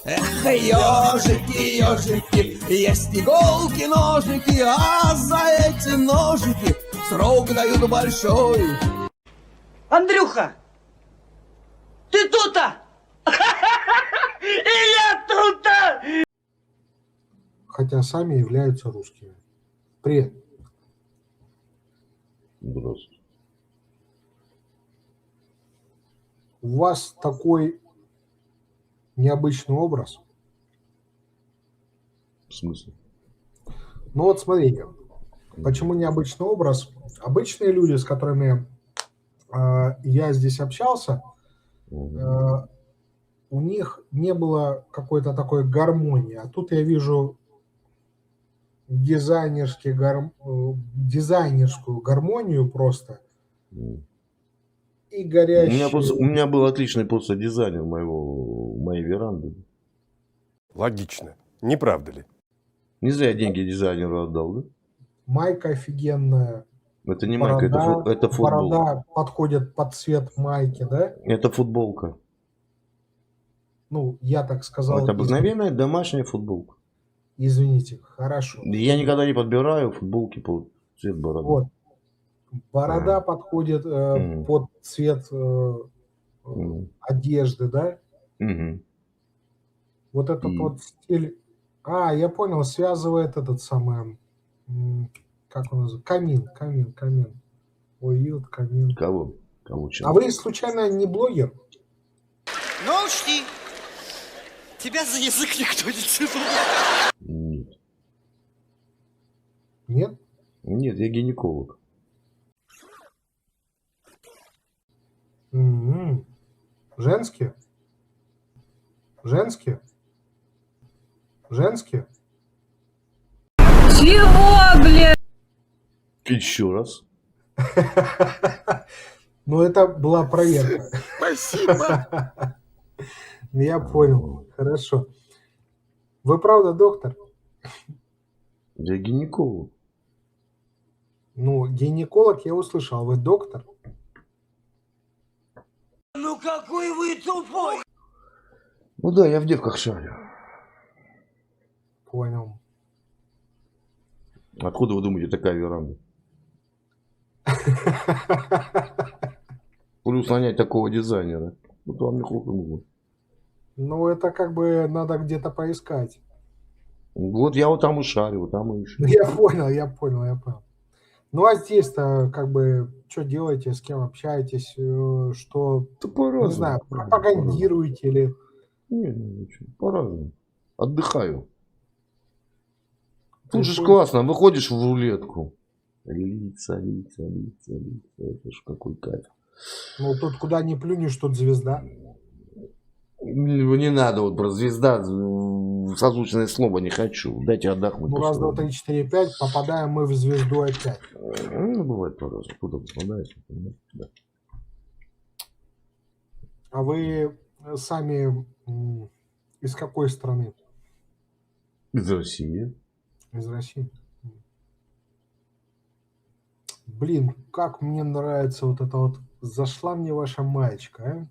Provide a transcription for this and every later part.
Эх, ежики, ежики, есть иголки, ножики, а за эти ножики срок дают большой. Андрюха, ты тут-то? И я тут-то! Хотя сами являются русскими. Привет. Здравствуйте. У вас такой необычный образ. В смысле? Ну вот смотрите, почему необычный образ? Обычные люди, с которыми я здесь общался, у них не было какой-то такой гармонии. А тут я вижу дизайнерскую гармонию просто и У горящие... меня был отличный просто дизайнер моей веранды. Логично. Не правда ли? Не зря деньги дизайнеру отдал, да? Майка офигенная. Это не майка, это футболка. Борода подходит под цвет майки, да? Это футболка. Ну, я так сказал. Это обыкновенная домашняя футболка. Извините, хорошо. Я никогда не подбираю футболки по цвет бороды. Вот. Борода подходит под цвет одежды, да? Вот этот вот стиль. Я понял, связывает этот самый, как он называется? Камин. Уют, камин. Кого? А вы случайно не блогер? Ну учти, тебя за язык никто не цепал. Нет. Нет? Нет, я гинеколог. Женские? Женские? Женские? Чего, блядь? Еще раз. Ну, это была проверка. Спасибо. Я понял. Хорошо. Вы правда доктор? Я гинеколог. Ну, гинеколог я услышал. Вы доктор? Ну какой вы тупой! Ну да, я в девках шарю. Понял. Откуда вы думаете такая веранда? Плюс нанять такого дизайнера. Вот вам не хлопнул. Ну, это как бы надо где-то поискать. Вот я вот там и шарю, вот там и ищу. Я понял. Ну, а здесь-то как бы что делаете, с кем общаетесь, что, Да по-разному. не знаю, пропагандируете или... Нет, ничего, по-разному. Отдыхаю. Тут же ж классно, выходишь в рулетку. Лица. Это ж какой кайф. Ну, тут куда ни плюнешь, тут звезда. Не надо вот про звезда, созвучное слово не хочу. Дайте отдохнуть. Ну, раз, два, три, четыре, пять, попадаем мы в звезду опять. Ну, бывает по-разному. Куда попадаешь? Да. А вы сами из какой страны? Из России. Из России. Блин, как мне нравится вот это вот. Зашла мне ваша маечка, а?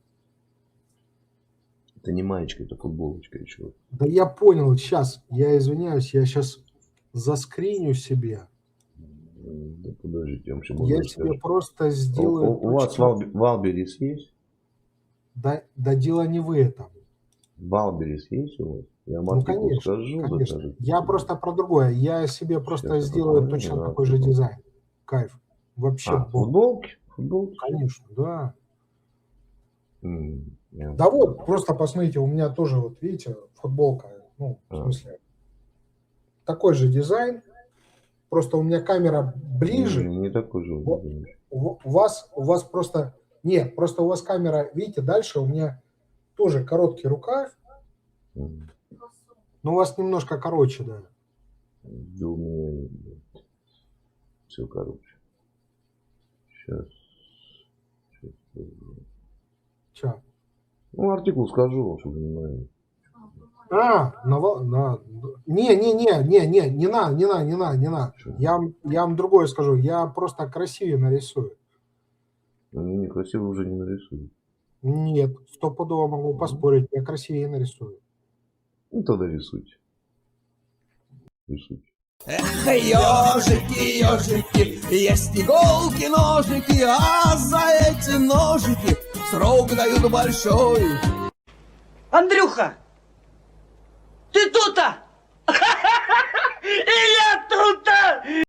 Это не маечка, это футболочка еще. Да я понял, сейчас, я извиняюсь, я сейчас заскриню себе. Да подождите, я вам сейчас Я себе просто сделаю... У вас Валберис есть? Да дело не в этом. Валберис есть у вас? Я Ну, конечно, скажу. конечно. Я просто про другое. Я себе просто Сейчас я сделаю посмотрю, точно да, такой же дизайн. Кайф. Вообще бомба. Футболки? Конечно, да. Yeah. Да вот, просто посмотрите, у меня тоже, вот видите, футболка, ну, в смысле, такой же дизайн, просто у меня камера ближе. Не такой же. У вас просто, нет, просто у вас камера, видите, дальше у меня тоже короткий рукав, но у вас немножко короче, да. Да у меня все короче. Сейчас. Че? Ну, артикул скажу, чтобы не знаю. Не надо. Я вам другое скажу. Я просто красивее нарисую. Не, красиво уже не нарисую. Нет, стопудово могу поспорить. Я красивее нарисую. Ну тогда рисуйте. Рисуйте. Эх, ежики, ежики, есть иголки, ножики, а за эти ножики срок дают большой. Андрюха, ты тут-то? И я тут-то!